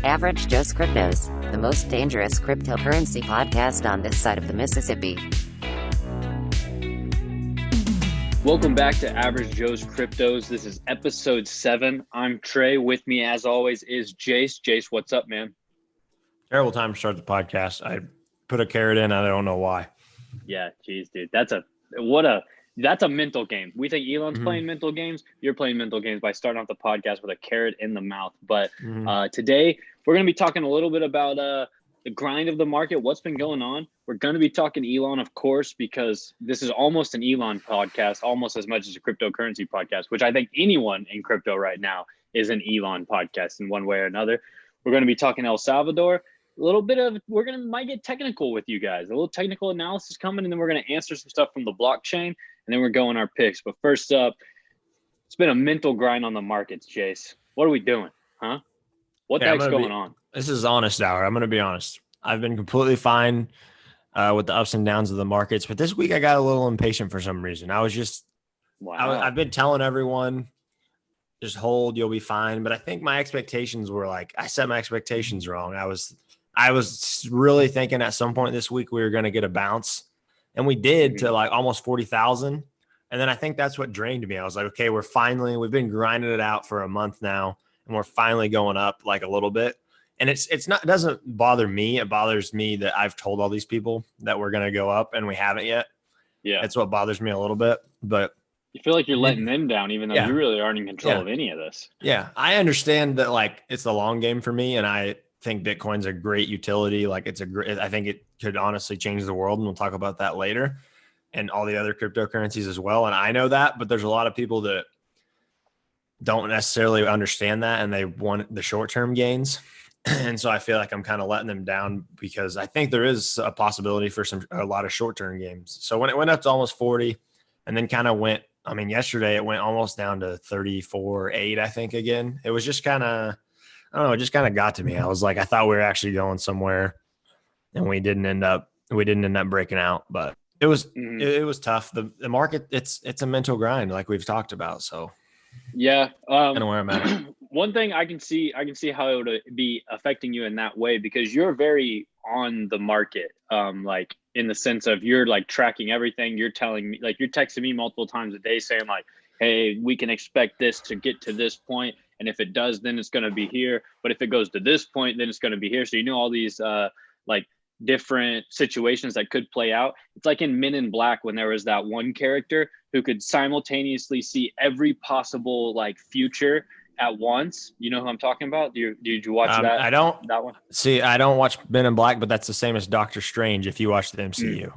Average Joe's Cryptos, the most dangerous cryptocurrency podcast on this side of the Mississippi. Welcome back to Average Joe's Cryptos. This is episode 7. I'm Trey. With me, as always, is Jace. Jace, what's up, man? Terrible time to start the podcast. I put a carrot in. I don't know why. Yeah, geez, dude. That's a mental game. We think Elon's playing mental games. You're playing mental games by starting off the podcast with a carrot in the mouth. But today we're going to be talking a little bit about the grind of the market, what's been going on. We're going to be talking Elon, of course, because this is almost an Elon podcast, almost as much as a cryptocurrency podcast, which I think anyone in crypto right now is an Elon podcast in one way or another. We're going to be talking El Salvador. A little bit of, might get technical with you guys, a little technical analysis coming, and then we're going to answer some stuff from the blockchain, and then we're going our picks. But first up, it's been a mental grind on the markets, Jace. What are we doing, huh? What the heck's going on? This is honest hour. I'm going to be honest. I've been completely fine with the ups and downs of the markets, but this week I got a little impatient for some reason. I've been telling everyone, just hold, you'll be fine. But I think my expectations were I set my expectations wrong. I was really thinking at some point this week we were going to get a bounce, and we did to almost 40,000. And then I think that's what drained me. I was like, okay, we've been grinding it out for a month now, and we're finally going up a little bit. And it doesn't bother me. It bothers me that I've told all these people that we're going to go up and we haven't yet. Yeah. That's what bothers me a little bit, but you feel like you're letting them down, even though you really aren't in control of any of this. Yeah. I understand that it's the long game for me. And I think Bitcoin's a great utility. I think it could honestly change the world. And we'll talk about that later, and all the other cryptocurrencies as well. And I know that, but there's a lot of people that don't necessarily understand that, and they want the short-term gains. And so I feel like I'm kind of letting them down, because I think there is a possibility for a lot of short-term games. So when it went up to almost 40 and then kind of yesterday it went almost down to 34.8, I think again. It was just kind of, I don't know, it just kind of got to me. I was like, I thought we were actually going somewhere, and we didn't end up breaking out, but it was tough. The market, it's a mental grind like we've talked about. So yeah, kind of where I'm at. One thing I can see how it would be affecting you in that way, because you're very on the market, in the sense of you're tracking everything. You're telling me, you're texting me multiple times a day saying hey, we can expect this to get to this point, and if it does, then it's going to be here. But if it goes to this point, then it's going to be here. So all these different situations that could play out. It's like in Men in Black, when there was that one character who could simultaneously see every possible future at once. You know who I'm talking about? Did you watch that? I don't. That one. See, I don't watch Men in Black, but that's the same as Doctor Strange if you watch the MCU.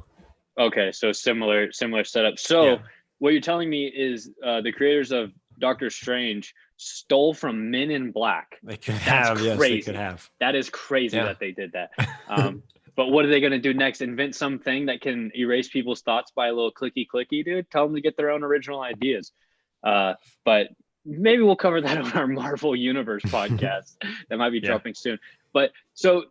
Okay, so similar setup. So what you're telling me is the creators of Doctor Strange stole from Men in Black. They could have. Yes, they could have. That is crazy that they did that. But what are they going to do next? Invent something that can erase people's thoughts by a little clicky, dude? Tell them to get their own original ideas. But maybe we'll cover that on our Marvel Universe podcast that might be dropping soon. But so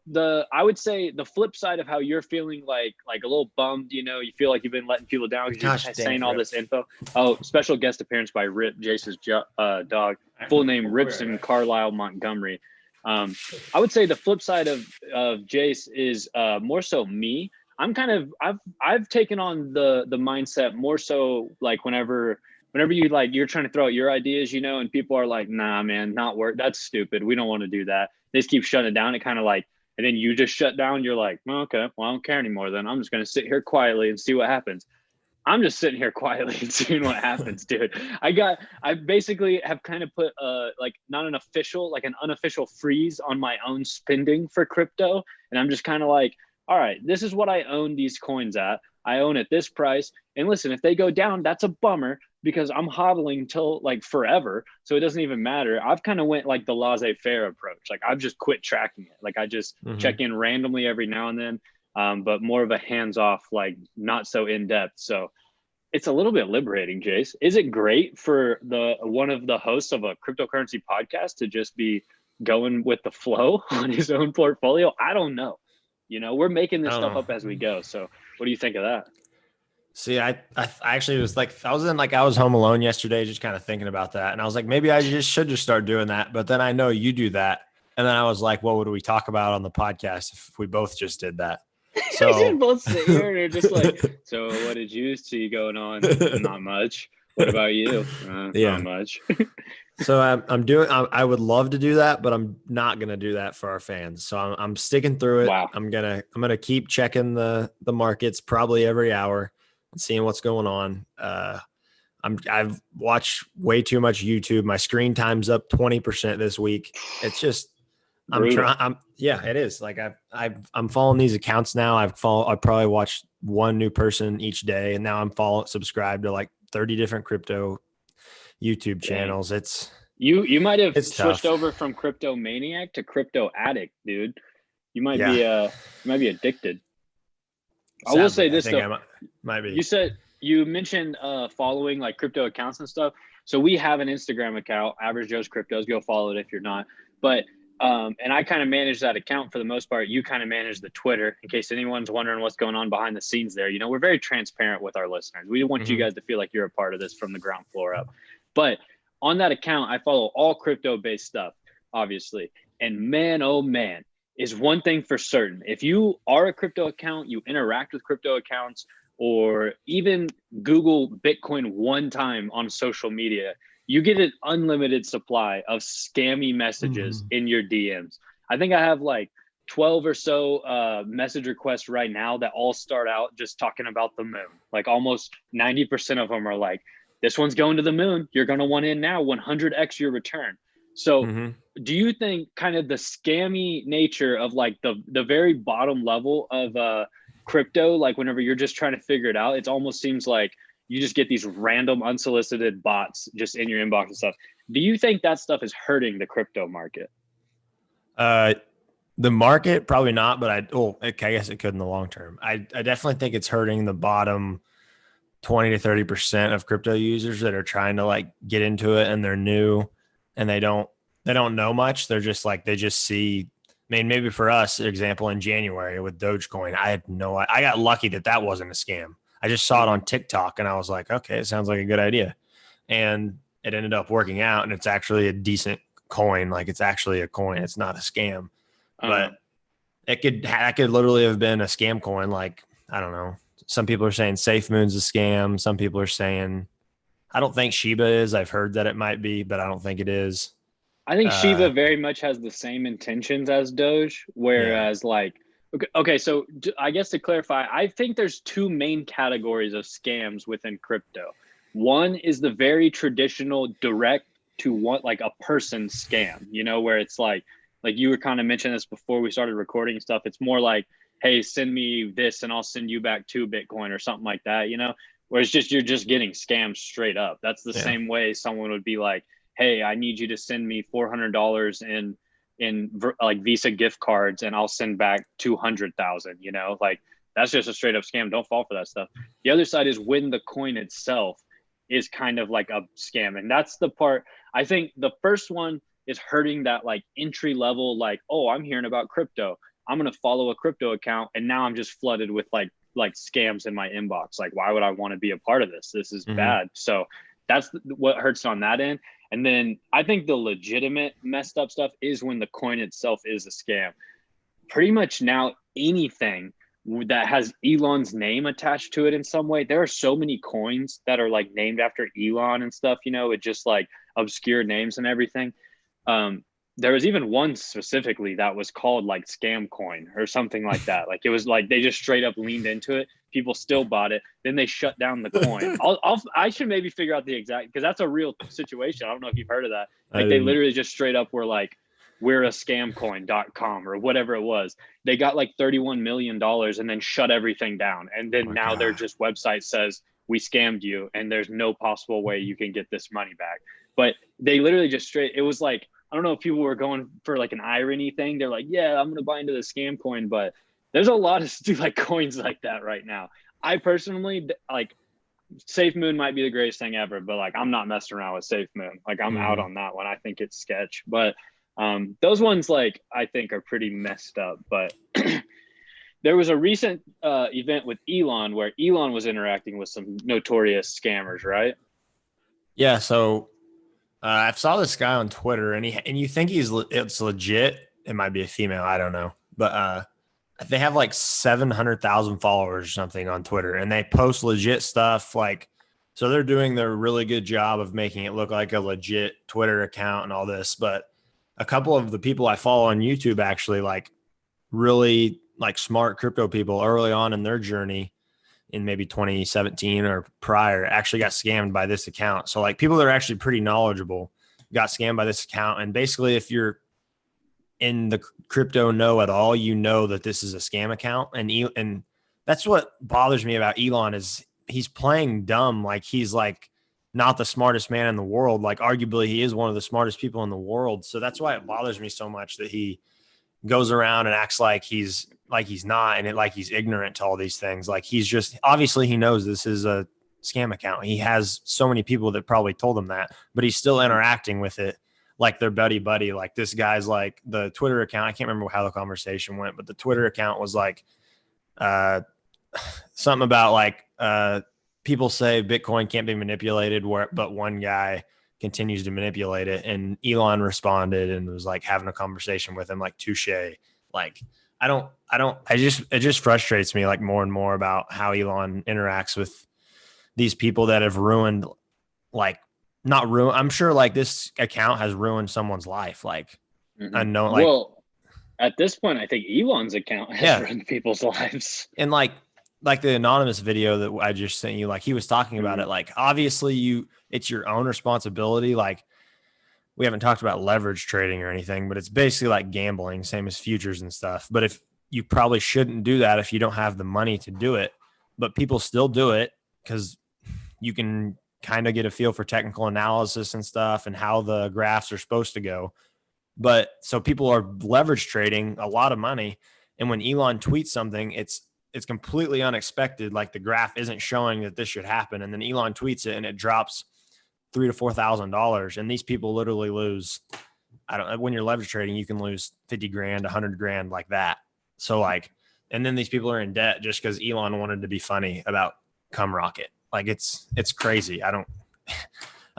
I would say the flip side of how you're feeling like a little bummed, you feel like you've been letting people down because you're saying all this info. Oh, special guest appearance by Rip, Jace's dog. Full name Ripson Carlisle Montgomery. I would say the flip side of Jace is more so me. I've taken on the mindset more so whenever you're trying to throw out your ideas, and people are like, nah, man, not work. That's stupid. We don't want to do that. They just keep shutting it down. It kind of and then you just shut down. You're like, well, okay, well, I don't care anymore. Then I'm just going to sit here quietly and see what happens. I'm just sitting here quietly and seeing what happens, dude. I basically have kind of put not an official, an unofficial freeze on my own spending for crypto. And I'm just kind of all right, this is what I own these coins at. I own at this price. And listen, if they go down, that's a bummer, because I'm hodling till forever. So it doesn't even matter. I've kind of went the laissez-faire approach. I've just quit tracking it. I just check in randomly every now and then. But more of a hands-off, not so in-depth. So it's a little bit liberating, Jace. Is it great for one of the hosts of a cryptocurrency podcast to just be going with the flow on his own portfolio? I don't know. We're making this stuff up as we go. So what do you think of that? See, I actually was I was home alone yesterday, just kind of thinking about that. And I was like, maybe I should start doing that. But then I know you do that. And then I was like, what would we talk about on the podcast if we both just did that? We So just both sit here and are just like, so what did you see going on? Not much. What about you? Yeah. Not much. So I would love to do that, but I'm not going to do that for our fans. So I'm sticking through it. Wow. I'm going to keep checking the markets probably every hour and seeing what's going on. I've watched way too much YouTube. My screen time's up 20% this week. It's just, yeah, it is. Like I'm following these accounts now. I probably watched one new person each day, and now I'm subscribed to like 30 different crypto YouTube channels. It's you might have it's switched tough. over from crypto maniac to crypto addict, dude. You might Yeah. be addicted. Sadly, I will say this I think though. I might be. You mentioned following like crypto accounts and stuff. So we have an Instagram account, Average Joe's Cryptos. Go follow it if you're not. But and I kind of manage that account for the most part. You kind of manage the Twitter, in case anyone's wondering what's going on behind the scenes there. You know, we're very transparent with our listeners. We want you guys to feel like you're a part of this from the ground floor up. But on that account, I follow all crypto-based stuff, obviously. And man, oh man, is one thing for certain. If you are a crypto account, you interact with crypto accounts, or even Google Bitcoin one time on social media, you get an unlimited supply of scammy messages in your DMs. I think I have like 12 or so message requests right now that all start out just talking about the moon. Like almost 90% of them are like, this one's going to the moon. You're going to want in now, 100x your return. So do you think kind of the scammy nature of like the very bottom level of crypto, like whenever you're just trying to figure it out, it almost seems like you just get these random unsolicited bots just in your inbox and stuff. Do you think that stuff is hurting the crypto market? The market, probably not, but I guess it could in the long term. I definitely think it's hurting the bottom 20 to 30% of crypto users that are trying to like get into it, and they're new and they don't know much. They're just like, they just see, I mean, maybe for us, example, in January with Dogecoin, I got lucky that wasn't a scam. I just saw it on TikTok and I was like, okay, it sounds like a good idea. And it ended up working out, and it's actually a decent coin. Like, it's actually a coin. It's not a scam, but that could literally have been a scam coin. Like, I don't know. Some people are saying Safe Moon's a scam. Some people are saying, I don't think Shiba is. I've heard that it might be, but I don't think it is. I think Shiba very much has the same intentions as Doge, whereas okay, so I guess to clarify, I think there's two main categories of scams within crypto. One is the very traditional direct to one, like a person scam, you know, where it's like you were kind of mentioning this before we started recording stuff. It's more like, hey, send me this and I'll send you back 2 Bitcoin or something like that, you know, where it's just, you're just getting scammed straight up. That's the same way someone would be like, hey, I need you to send me $400 in like Visa gift cards and I'll send back 200,000, you know, like that's just a straight up scam. Don't fall for that stuff. The other side is when the coin itself is kind of like a scam. And that's the part, I think the first one is hurting that like entry level, like, oh, I'm hearing about crypto, I'm going to follow a crypto account, and now I'm just flooded with like scams in my inbox. Like, why would I want to be a part of this? This is bad. So that's what hurts on that end. And then I think the legitimate messed up stuff is when the coin itself is a scam. Pretty much now anything that has Elon's name attached to it in some way, there are so many coins that are like named after Elon and stuff, you know, it just like obscure names and everything. There was even one specifically that was called like scam coin or something like that. Like it was like they just straight up leaned into it. People still bought it. Then they shut down the coin. I should maybe figure out the exact, because that's a real situation. I don't know if you've heard of that. Like they literally just straight up were like, we're a scamcoin.com or whatever it was. They got like $31 million and then shut everything down. And then now their just website says, we scammed you and there's no possible way you can get this money back. But they literally just it was like, I don't know if people were going for like an irony thing. They're like, yeah, I'm going to buy into the scam coin, but there's a lot of like coins like that right now. I personally like Safe Moon might be the greatest thing ever, but like, I'm not messing around with Safe Moon. Like I'm out on that one. I think it's sketch, but those ones like I think are pretty messed up. But there was a recent event with Elon where Elon was interacting with some notorious scammers, right? Yeah. So I saw this guy on Twitter, and you think it's legit. It might be a female, I don't know, but they have like 700,000 followers or something on Twitter, and they post legit stuff. Like, so they're doing their really good job of making it look like a legit Twitter account and all this. But a couple of the people I follow on YouTube actually, like, really like smart crypto people early on in their journey in maybe 2017 or prior, actually got scammed by this account. So like people that are actually pretty knowledgeable got scammed by this account. And basically, if you're in the crypto know at all, you know that this is a scam account. And that's what bothers me about Elon is he's playing dumb. Like he's like not the smartest man in the world. Like arguably he is one of the smartest people in the world. So that's why it bothers me so much that he goes around and acts like he's not, and like he's ignorant to all these things. Like he's just, obviously he knows this is a scam account. He has so many people that probably told him that, but he's still interacting with it like they're buddy. Like this guy's like the Twitter account. I can't remember how the conversation went, but the Twitter account was like something about like people say Bitcoin can't be manipulated, but one guy continues to manipulate it. And Elon responded and was like having a conversation with him, like touche. Like it just frustrates me like more and more about how Elon interacts with these people that have ruined, like not ruined. I'm sure like this account has ruined someone's life. Like I know, like, well, at this point, I think Elon's account has ruined people's lives. And like the anonymous video that I just sent you, like he was talking about it. Like obviously it's your own responsibility. Like we haven't talked about leverage trading or anything, but it's basically like gambling, same as futures and stuff. But if you probably shouldn't do that if you don't have the money to do it, but people still do it because you can kind of get a feel for technical analysis and stuff and how the graphs are supposed to go. But so people are leverage trading a lot of money. And when Elon tweets something, it's completely unexpected. Like the graph isn't showing that this should happen. And then Elon tweets it and it drops $3,000 to $4,000. And these people literally lose, when you're leverage trading, you can lose 50 grand, 100 grand like that. So like, and then these people are in debt just because Elon wanted to be funny about cum rocket. Like it's crazy. I don't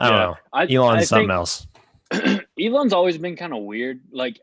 know. Elon's something else. Elon's always been kind of weird. Like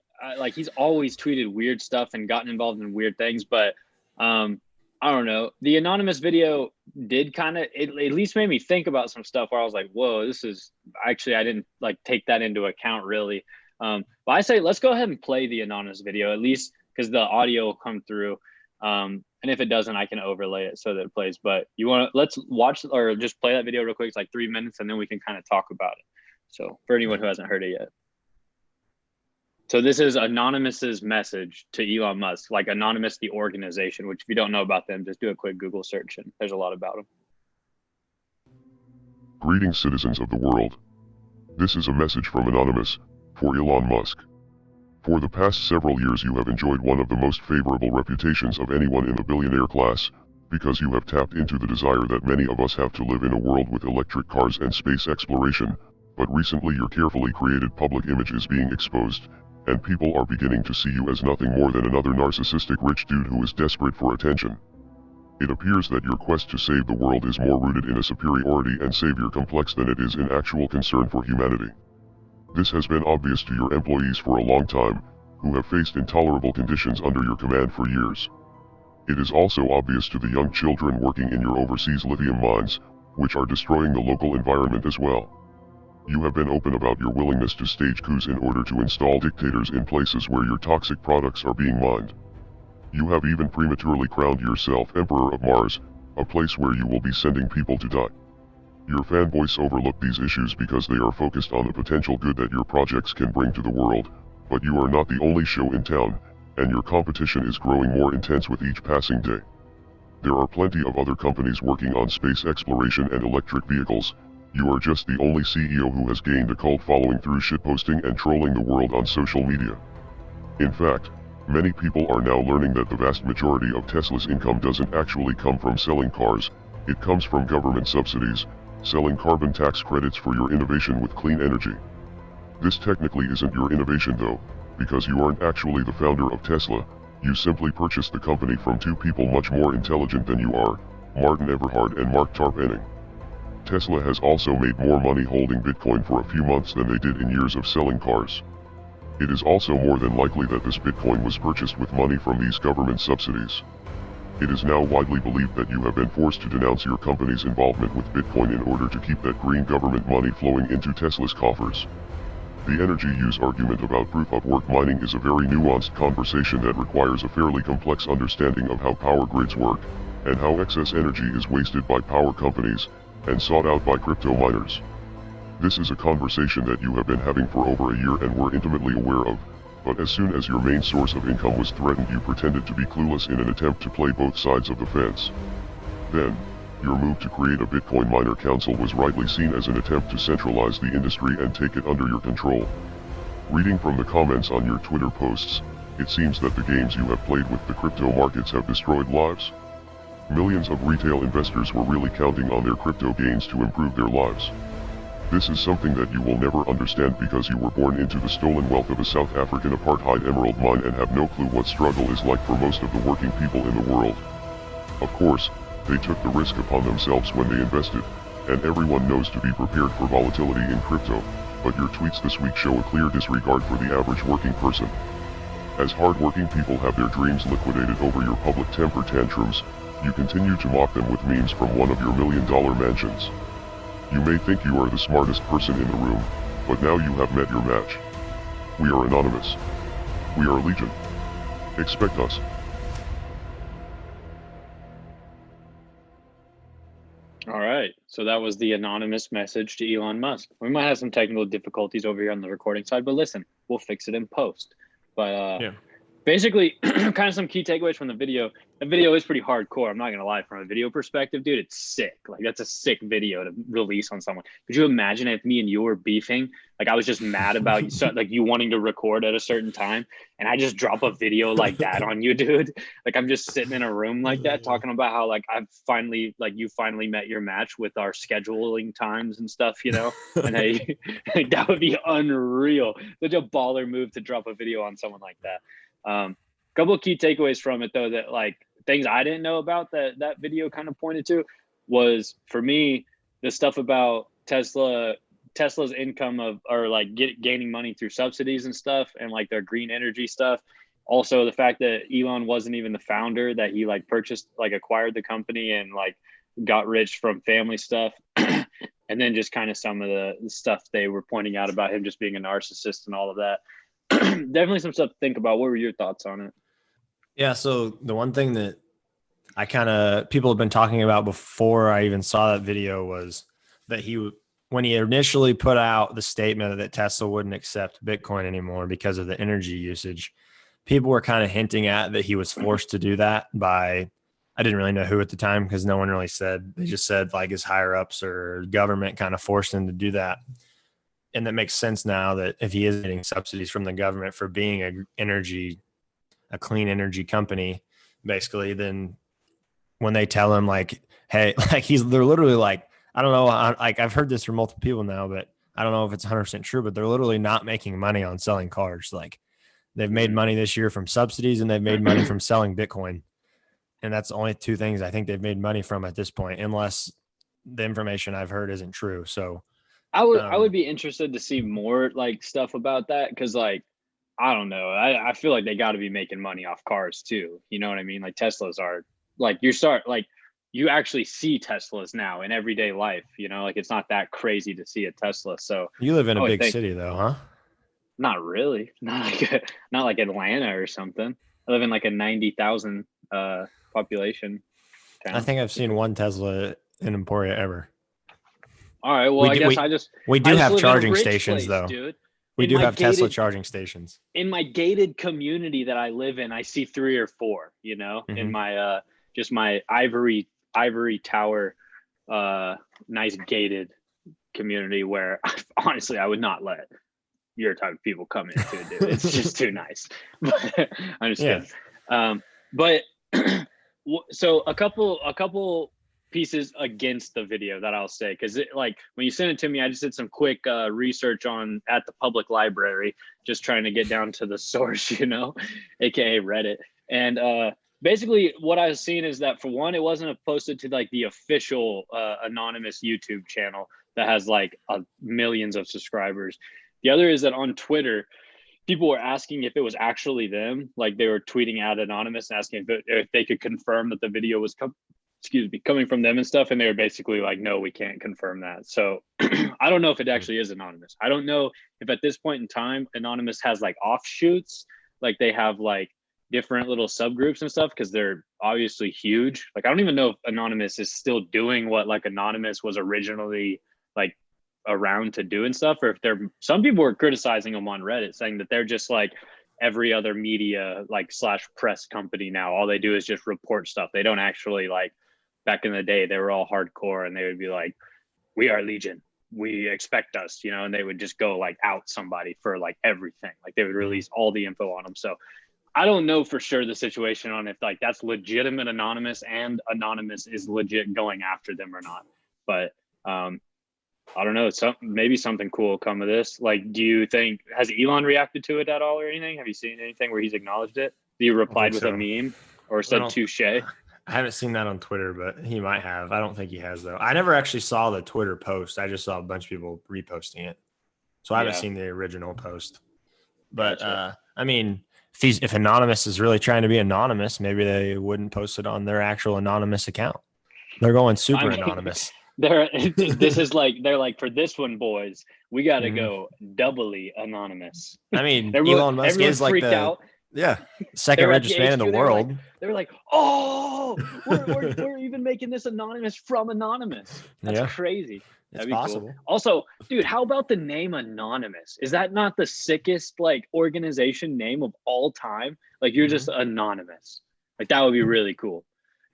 he's always tweeted weird stuff and gotten involved in weird things, but I don't know. The anonymous video did kind of, it at least made me think about some stuff where I was like, whoa, this is actually, I didn't like take that into account really. But I say, let's go ahead and play the anonymous video, at least because the audio will come through. And if it doesn't, I can overlay it so that it plays. But let's watch or just play that video real quick. It's like 3 minutes and then we can kind of talk about it. So for anyone who hasn't heard it yet. So this is Anonymous's message to Elon Musk, like Anonymous, the organization, which if you don't know about them, just do a quick Google search and there's a lot about them. Greetings, citizens of the world. This is a message from Anonymous for Elon Musk. For the past several years you have enjoyed one of the most favorable reputations of anyone in the billionaire class, because you have tapped into the desire that many of us have to live in a world with electric cars and space exploration, but recently your carefully created public image is being exposed, and people are beginning to see you as nothing more than another narcissistic rich dude who is desperate for attention. It appears that your quest to save the world is more rooted in a superiority and savior complex than it is in actual concern for humanity. This has been obvious to your employees for a long time, who have faced intolerable conditions under your command for years. It is also obvious to the young children working in your overseas lithium mines, which are destroying the local environment as well. You have been open about your willingness to stage coups in order to install dictators in places where your toxic products are being mined. You have even prematurely crowned yourself Emperor of Mars, a place where you will be sending people to die. Your fanboys overlook these issues because they are focused on the potential good that your projects can bring to the world, but you are not the only show in town, and your competition is growing more intense with each passing day. There are plenty of other companies working on space exploration and electric vehicles. You are just the only CEO who has gained a cult following through shitposting and trolling the world on social media. In fact, many people are now learning that the vast majority of Tesla's income doesn't actually come from selling cars, it comes from government subsidies, selling carbon tax credits for your innovation with clean energy. This technically isn't your innovation though, because you aren't actually the founder of Tesla, you simply purchased the company from two people much more intelligent than you are, Martin Eberhard and Mark Tarpenning. Tesla has also made more money holding Bitcoin for a few months than they did in years of selling cars. It is also more than likely that this Bitcoin was purchased with money from these government subsidies. It is now widely believed that you have been forced to denounce your company's involvement with Bitcoin in order to keep that green government money flowing into Tesla's coffers. The energy use argument about proof-of-work mining is a very nuanced conversation that requires a fairly complex understanding of how power grids work, and how excess energy is wasted by power companies, and sought out by crypto miners. This is a conversation that you have been having for over a year and were intimately aware of, but as soon as your main source of income was threatened you pretended to be clueless in an attempt to play both sides of the fence. Then, your move to create a Bitcoin miner council was rightly seen as an attempt to centralize the industry and take it under your control. Reading from the comments on your Twitter posts, it seems that the games you have played with the crypto markets have destroyed lives. Millions of retail investors were really counting on their crypto gains to improve their lives. This is something that you will never understand because you were born into the stolen wealth of a South African apartheid emerald mine and have no clue what struggle is like for most of the working people in the world. Of course, they took the risk upon themselves when they invested, and everyone knows to be prepared for volatility in crypto, but your tweets this week show a clear disregard for the average working person. As hard-working people have their dreams liquidated over your public temper tantrums, you continue to mock them with memes from one of your million-dollar mansions. You may think you are the smartest person in the room, but now you have met your match. We are anonymous. We are Legion. Expect us. All right. So that was the anonymous message to Elon Musk. We might have some technical difficulties over here on the recording side, but listen, we'll fix it in post. But basically, kind of some key takeaways from the video. The video is pretty hardcore. I'm not going to lie. From a video perspective, dude, it's sick. Like, that's a sick video to release on someone. Could you imagine if me and you were beefing? Like, I was just mad about you, so, like, you wanting to record at a certain time, and I just drop a video like that on you, dude. Like, I'm just sitting in a room like that talking about how, like, you finally met your match with our scheduling times and stuff, you know? And like, that would be unreal. Such a baller move to drop a video on someone like that. Couple of key takeaways from it, though, that, like, things I didn't know about that video kind of pointed to was, for me, the stuff about Tesla's income gaining money through subsidies and stuff, and like their green energy stuff. Also, the fact that Elon wasn't even the founder, that he like acquired the company and like got rich from family stuff. And then just kind of some of the stuff they were pointing out about him just being a narcissist and all of that. Definitely some stuff to think about. What were your thoughts on it? Yeah, so the one thing that people have been talking about before I even saw that video was that when he initially put out the statement that Tesla wouldn't accept Bitcoin anymore because of the energy usage, people were kind of hinting at that he was forced to do that by, I didn't really know who at the time because no one really said, they just said like his higher ups or government kind of forced him to do that. And that makes sense now that if he is getting subsidies from the government for being a clean energy company, basically, then when they tell him like, hey, like they're literally like, I don't know, like I've heard this from multiple people now, but I don't know if it's 100% true, but they're literally not making money on selling cars. Like, they've made money this year from subsidies and they've made money from selling Bitcoin. And that's the only two things I think they've made money from at this point, unless the information I've heard isn't true. So I would be interested to see more like stuff about that, because like, I don't know. I feel like they got to be making money off cars too. You know what I mean? Like, Teslas are like, you actually see Teslas now in everyday life, you know, like it's not that crazy to see a Tesla. So you live in a big city though, huh? Not really. Not like Atlanta or something. I live in like a 90,000 population town. I think I've seen one Tesla in Emporia ever. All right. Well, we do have charging stations though. Dude. We do have Tesla charging stations. In my gated community that I live in, I see 3 or 4, you know, in my just my ivory tower, nice gated community where honestly I would not let your type of people come into it, dude. It's just too nice. But I'm just kidding. But so a couple pieces against the video that I'll say, because like when you sent it to me, I just did some quick research at the public library, just trying to get down to the source, you know, aka Reddit. And basically what I was seeing is that, for one, it wasn't posted to like the official anonymous YouTube channel that has like millions of subscribers. The other is that on Twitter, people were asking if it was actually them. Like, they were tweeting at anonymous and asking if they could confirm that the video was coming from them and stuff. And they were basically like, no, we can't confirm that. So I don't know if it actually is anonymous. I don't know if at this point in time, anonymous has like offshoots, like they have like different little subgroups and stuff, because they're obviously huge. Like, I don't even know if anonymous is still doing what like anonymous was originally like around to do and stuff, or if some people were criticizing them on Reddit, saying that they're just like every other media like / press company now. All they do is just report stuff. They don't actually, like, back in the day they were all hardcore and they would be like, we are Legion, we expect us, you know, and they would just go like out somebody for like everything. Like, they would release all the info on them. So I don't know for sure the situation on if like that's legitimate anonymous and anonymous is legit going after them or not. But I don't know. Maybe something cool will come of this. Like, do you think, has Elon reacted to it at all or anything? Have you seen anything where he's acknowledged it? He replied with a meme or said touche? I haven't seen that on Twitter, but he might have. I don't think he has, though. I never actually saw the Twitter post. I just saw a bunch of people reposting it. So I haven't seen the original post. But, gotcha. I mean, if Anonymous is really trying to be anonymous, maybe they wouldn't post it on their actual anonymous account. They're going super anonymous. This is like, they're like, for this one, boys, we got to go doubly anonymous. I mean, Elon Musk is like the second richest man in the world. They were like, oh, we're even making this anonymous from anonymous. That's crazy. That'd be possible. Cool. Also, dude, how about the name Anonymous? Is that not the sickest like organization name of all time? Like, you're just anonymous. Like, that would be really cool.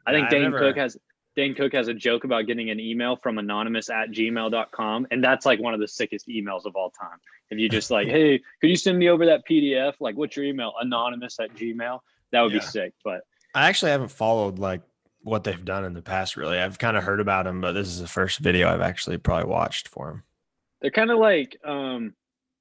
I think Dane Cook has a joke about getting an email from anonymous@gmail.com. And that's like one of the sickest emails of all time. If you just like, hey, could you send me over that PDF? Like, what's your email? Anonymous@gmail. That would be sick. But I actually haven't followed like what they've done in the past, really. I've kind of heard about them, but this is the first video I've actually probably watched for them. They're kind of like, I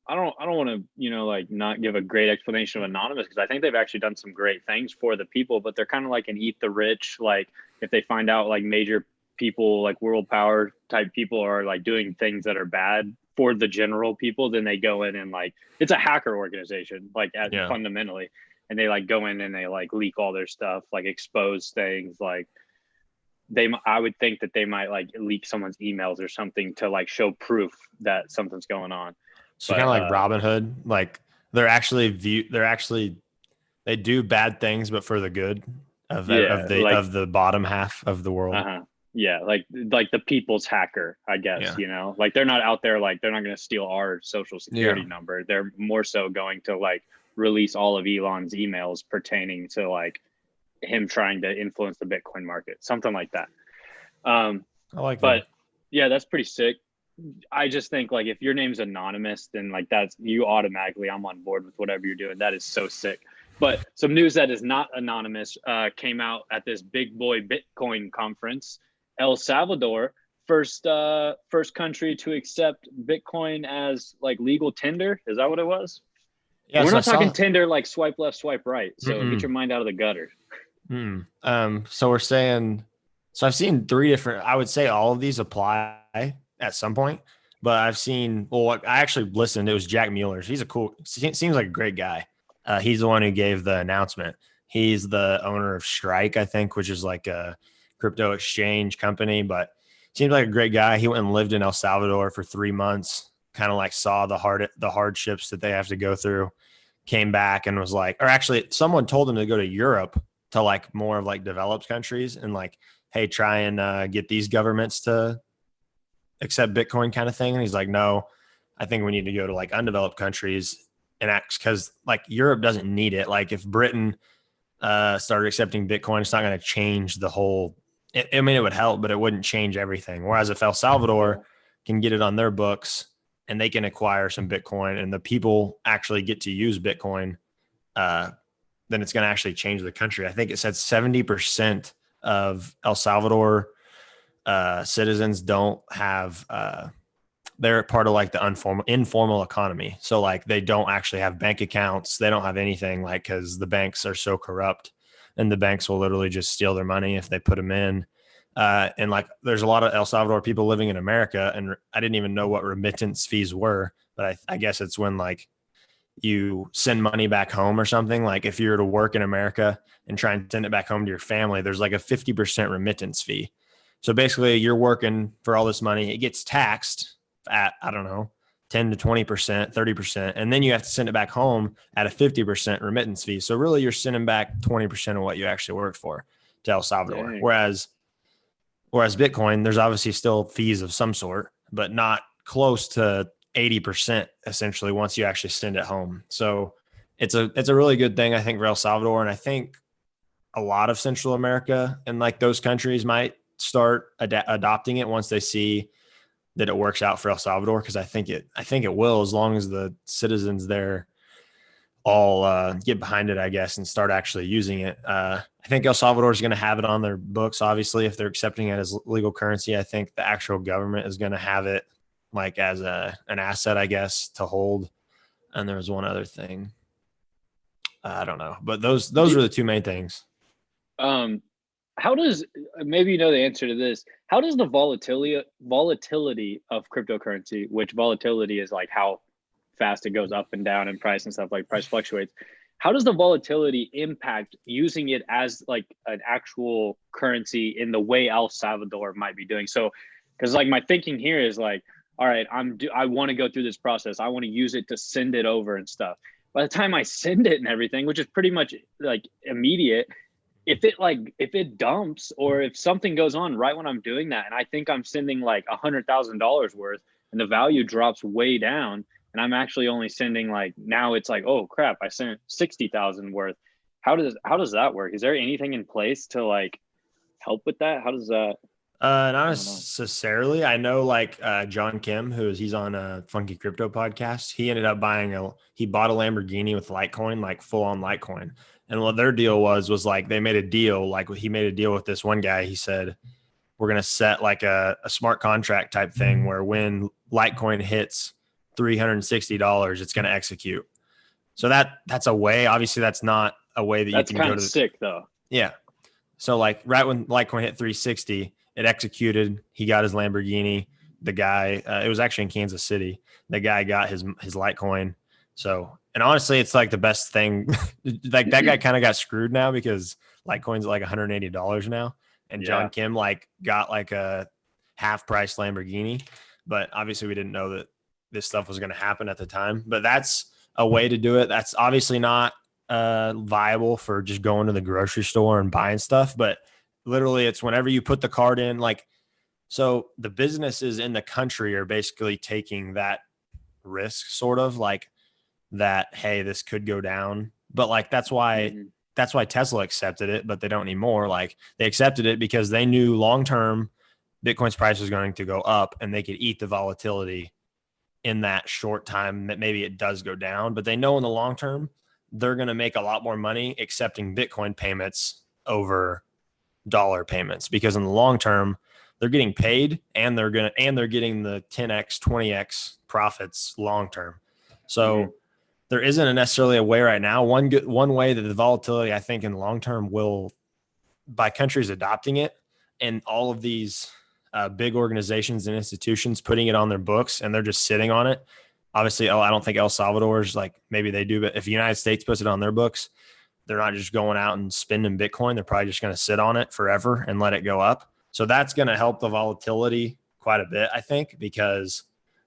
don't want to, you know, like not give a great explanation of Anonymous, because I think they've actually done some great things for the people, but they're kind of like an eat the rich. Like, if they find out like major people, like world power type people, are like doing things that are bad for the general people, then they go in and like, it's a hacker organization, like fundamentally. And they like go in and they like leak all their stuff, like expose things. Like, I would think that they might like leak someone's emails or something to like show proof that something's going on. So kind of like Robin Hood, like they do bad things, but for the good of the bottom half of the world. Yeah, like the people's hacker, I guess. You know, like they're not out there, like they're not going to steal our social security number. They're more so going to like release all of Elon's emails pertaining to like him trying to influence the Bitcoin market, something like that. I like that. But yeah, that's pretty sick. I just think like if your name's anonymous, then like that's you automatically, I'm on board with whatever you're doing. That is so sick. But some news that is not anonymous came out at this big boy Bitcoin conference. El Salvador, first country to accept Bitcoin as like legal tender. Is that what it was? Yeah, we're not talking Tinder like swipe left, swipe right. So get your mind out of the gutter. So we're saying, so I've seen 3 different, I would say all of these apply at some point, but I've seen, I actually listened. It was Jack Mueller's. He's seems like a great guy. He's the one who gave the announcement. He's the owner of Strike, I think, which is like a crypto exchange company, but seems like a great guy. He went and lived in El Salvador for 3 months, kind of like saw the hardships that they have to go through, came back and was like, or actually someone told him to go to Europe, to like more of like developed countries, and like, hey, try and get these governments to accept Bitcoin kind of thing. And he's like, no, I think we need to go to like undeveloped countries and act, because like Europe doesn't need it. Like if Britain started accepting Bitcoin, it's not going to change the whole, I mean, it would help, but it wouldn't change everything. Whereas if El Salvador can get it on their books and they can acquire some Bitcoin and the people actually get to use Bitcoin, then it's going to actually change the country. I think it said 70% of El Salvador citizens don't have, they're part of like the informal economy. So like they don't actually have bank accounts. They don't have anything, like, because the banks are so corrupt. and the banks will literally just steal their money if they put them in. And like, there's a lot of El Salvador people living in America, and I didn't even know what remittance fees were, but I guess it's when like you send money back home or something. Like if you were to work in America and try and send it back home to your family, there's like a 50% remittance fee. So basically you're working for all this money. It gets taxed at, I don't know, 10 to 20%, 30%. And then you have to send it back home at a 50% remittance fee. So really you're sending back 20% of what you actually worked for to El Salvador. Dang. Whereas Bitcoin, there's obviously still fees of some sort, but not close to 80% essentially once you actually send it home. So it's a really good thing, I think, for El Salvador. And I think a lot of Central America and like those countries might start adopting it once they see that it works out for El Salvador. Cause I think it will, as long as the citizens there all get behind it, I guess, and start actually using it. I think El Salvador is going to have it on their books. Obviously, if they're accepting it as legal currency, I think the actual government is going to have it like as an asset, I guess, to hold. And there was one other thing. I don't know, but those are the two main things. How does, maybe you know the answer to this, how does the volatility of cryptocurrency, which volatility is like how fast it goes up and down in price and stuff, like price fluctuates, how does the volatility impact using it as like an actual currency in the way El Salvador might be doing? So, because like my thinking here is like, all right, I want to go through this process. I want to use it to send it over and stuff. By the time I send it and everything, which is pretty much like immediate, if it dumps or if something goes on right when I'm doing that, and I think I'm sending like $100,000 worth and the value drops way down, and I'm actually only sending like, now it's like, oh crap, I sent 60,000 worth. How does that work? Is there anything in place to like help with that? How does that? Not necessarily. I know like John Kim, he's on a Funky Crypto podcast. He ended up he bought a Lamborghini with Litecoin, like full on Litecoin. And what their deal was like they made a deal, like he made a deal with this one guy. He said, we're going to set like a smart contract type thing where when Litecoin hits $360, it's going to execute. So that's a way. Obviously, that's not a way that that's you can go to. That's kind of sick though. Yeah. So like right when Litecoin hit 360, it executed. He got his Lamborghini. The guy, it was actually in Kansas City. The guy got his Litecoin. So, and honestly, it's like the best thing. Like that guy kind of got screwed now because Litecoin's like $180 now. And John Kim like got like a half price Lamborghini. But obviously we didn't know that this stuff was going to happen at the time. But that's a way to do it. That's obviously not viable for just going to the grocery store and buying stuff. But literally it's whenever you put the card in, like, so the businesses in the country are basically taking that risk sort of like that, hey, this could go down. But like, that's why Tesla accepted it, but they don't anymore. Like they accepted it because they knew long-term Bitcoin's price was going to go up and they could eat the volatility in that short time that maybe it does go down. But they know in the long term, they're going to make a lot more money accepting Bitcoin payments over dollar payments, because in the long term, they're getting paid and they're getting the 10x, 20x profits long term. So there isn't necessarily a way right now. One way that the volatility, I think, in the long term will, by countries adopting it and all of these big organizations and institutions putting it on their books and they're just sitting on it. Obviously, I don't think El Salvador's like, maybe they do, but if the United States puts it on their books, they're not just going out and spending Bitcoin. They're probably just going to sit on it forever and let it go up. So that's going to help the volatility quite a bit, I think, because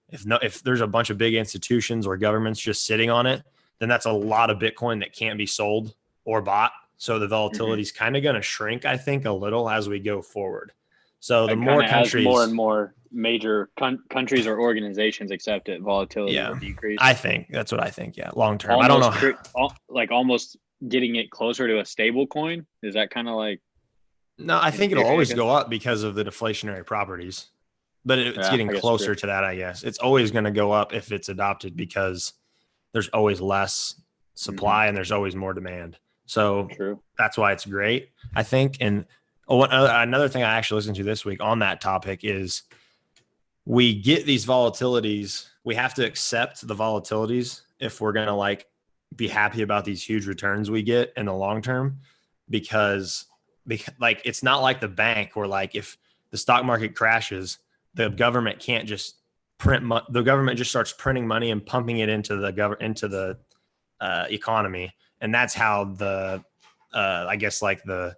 if there's a bunch of big institutions or governments just sitting on it, then that's a lot of Bitcoin that can't be sold or bought. So the volatility is kind of going to shrink, I think, a little as we go forward. So the more countries, more and more major countries or organizations accept it, volatility will decrease. I think that's what I think. Yeah, long term. I don't know. Like almost getting it closer to a stable coin. Is that kind of like? No, I think it'll always go up because of the deflationary properties. But it's getting closer to that, I guess. It's always going to go up if it's adopted because there's always less supply and there's always more demand. So that's why it's great, I think. And another thing I actually listened to this week on that topic is we get these volatilities. We have to accept the volatilities if we're going to like be happy about these huge returns we get in the long term. because like it's not like the bank where like if the stock market crashes, the government can't just the government just starts printing money and pumping it into the economy, and that's how the I guess like the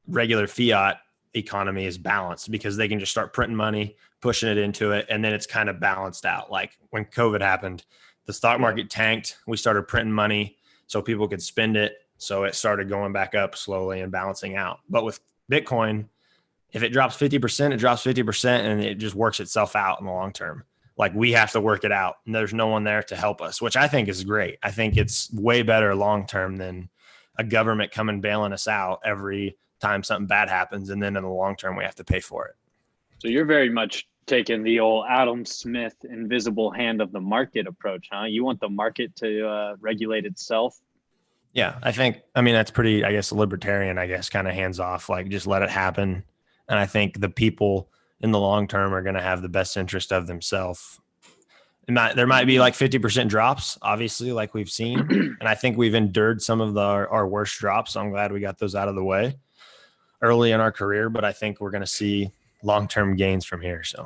regular fiat economy is balanced, because they can just start printing money, pushing it into it, and then it's kind of balanced out. Like when COVID happened, the stock market tanked, we started printing money so people could spend it, so it started going back up slowly and balancing out. But with Bitcoin, if it drops 50%, it drops 50%, and it just works itself out in the long term. Like we have to work it out, and there's no one there to help us, which I think is great. I think it's way better long term than a government coming bailing us out every time something bad happens, and then in the long term we have to pay for it. So you're very much taking the old Adam Smith invisible hand of the market approach, huh? You want the market to regulate itself? Yeah, I mean, that's pretty, I guess, libertarian, I guess, kind of hands off, like just let it happen. And I think the people in the long term are going to have the best interest of themselves. There might be like 50% drops, obviously, like we've seen. And I think we've endured some of our worst drops. So I'm glad we got those out of the way early in our career. But I think we're going to see long-term gains from here. So,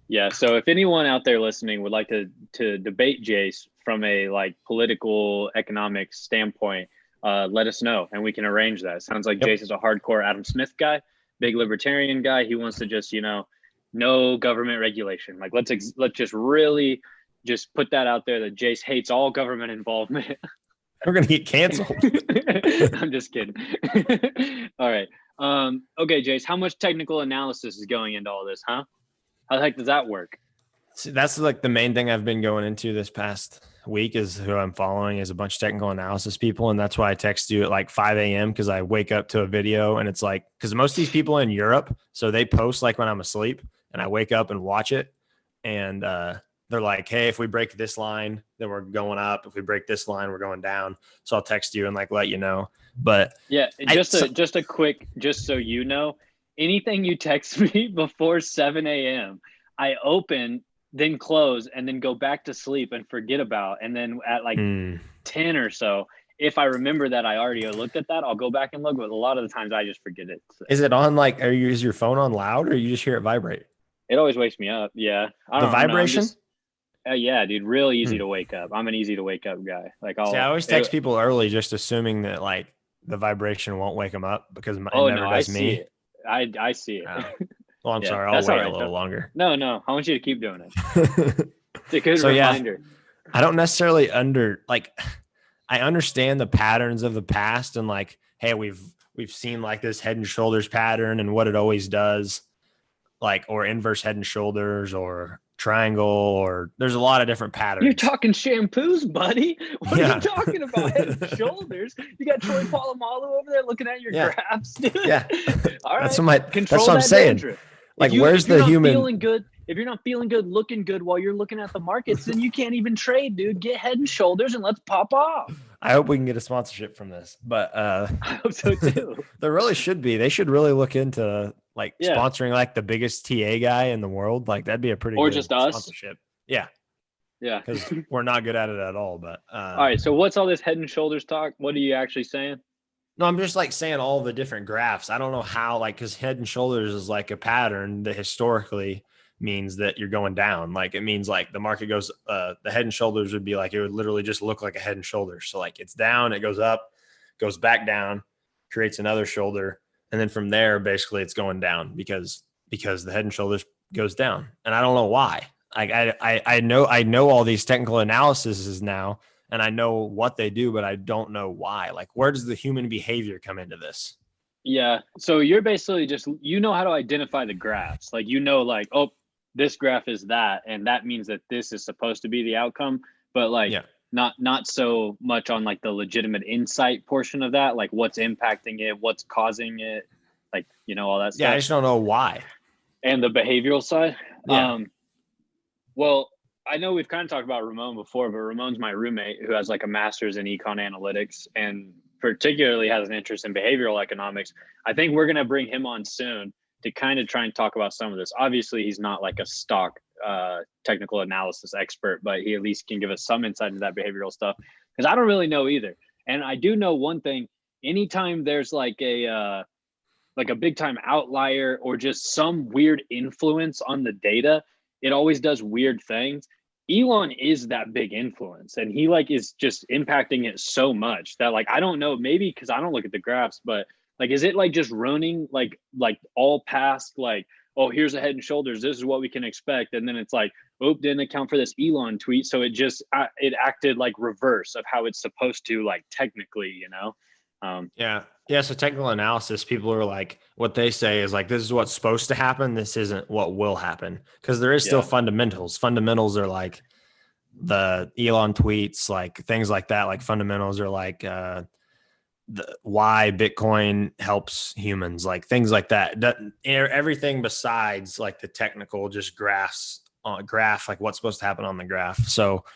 yeah. So if anyone out there listening would like to debate Jace from a like political economic standpoint, let us know and we can arrange that. It sounds like Jace is a hardcore Adam Smith guy, big libertarian guy. He wants to just, no government regulation. Like let's just really just put that out there that Jace hates all government involvement. We're going to get canceled. I'm just kidding. All right. Okay, Jace, how much technical analysis is going into all this, huh? How the heck does that work? See, that's like the main thing I've been going into this past week, is who I'm following is a bunch of technical analysis people. And that's why I text you at like 5 a.m. because I wake up to a video, and it's like, because most of these people in Europe, so they post like when I'm asleep, and I wake up and watch it. And they're like, hey, if we break this line, then we're going up. If we break this line, we're going down. So I'll text you and like let you know. But yeah, just a quick, just so you know, anything you text me before 7 a.m., I open, then close, and then go back to sleep and forget about. And then at like 10 or so, if I remember that I already looked at that, I'll go back and look. But a lot of the times I just forget it. So. Is it on like, is your phone on loud, or you just hear it vibrate? It always wakes me up. Yeah. The vibration? Yeah, dude. Really easy to wake up. I'm an easy to wake up guy. Like I always text people early, just assuming that like the vibration won't wake them up, because it never does me. See it. I see it. Well, I'm sorry. I'll wait a little longer. No. I want you to keep doing it. It's a good reminder. Yeah, I don't necessarily I understand the patterns of the past, and like, hey, we've seen like this head and shoulders pattern and what it always does, like, or inverse head and shoulders or triangle, or there's a lot of different patterns. You're talking shampoos, buddy. What are you talking about? Head and shoulders. You got Troy Polamalu over there looking at your graphs, dude. Yeah. All right. That's what I'm saying. Dandruff. Like, where's the human? Feeling good, if you're not feeling good, looking good while you're looking at the markets, then you can't even trade, dude. Get Head and Shoulders and let's pop off. I hope we can get a sponsorship from this, but I hope so too. There really should be. They should really look into like sponsoring like the biggest TA guy in the world. Like that'd be a pretty good just us sponsorship. Yeah. Yeah. Because we're not good at it at all. But all right. So what's all this Head and Shoulders talk? What are you actually saying? No, I'm just like saying all the different graphs. I don't know how, like, because Head and Shoulders is like a pattern that historically means that you're going down. Like it means like the market goes, the Head and Shoulders would be like, it would literally just look like a Head and Shoulders. So like it's down, it goes up, goes back down, creates another shoulder. And then from there, basically it's going down because the Head and Shoulders goes down. And I don't know why. Like I know all these technical analyses now, and I know what they do, but I don't know why. Like, where does the human behavior come into this? Yeah. So you're basically just, how to identify the graphs. Like, like, oh, this graph is that, and that means that this is supposed to be the outcome. But like, not so much on like the legitimate insight portion of that, like what's impacting it, what's causing it, like, all that stuff. Yeah, I just don't know why. And the behavioral side. Yeah. Well, I know we've kind of talked about Ramon before, but Ramon's my roommate who has like a master's in econ analytics and particularly has an interest in behavioral economics. I think we're going to bring him on soon to kind of try and talk about some of this. Obviously, he's not like a stock technical analysis expert, but he at least can give us some insight into that behavioral stuff, because I don't really know either. And I do know one thing, anytime there's like a big time outlier or just some weird influence on the data, it always does weird things. Elon is that big influence, and he like is just impacting it so much that like I don't know, maybe because I don't look at the graphs, but like is it like just running like all past like, oh, here's a Head and Shoulders, this is what we can expect, and then it's like, oh, didn't account for this Elon tweet, so it just it acted like reverse of how it's supposed to, like technically, you know. Yeah. So technical analysis, people are like, what they say is like, this is what's supposed to happen. This isn't what will happen, because there is still fundamentals. Fundamentals are like the Elon tweets, like things like that. Like fundamentals are like why Bitcoin helps humans, like things like that. Everything besides like the technical, just graph like what's supposed to happen on the graph. So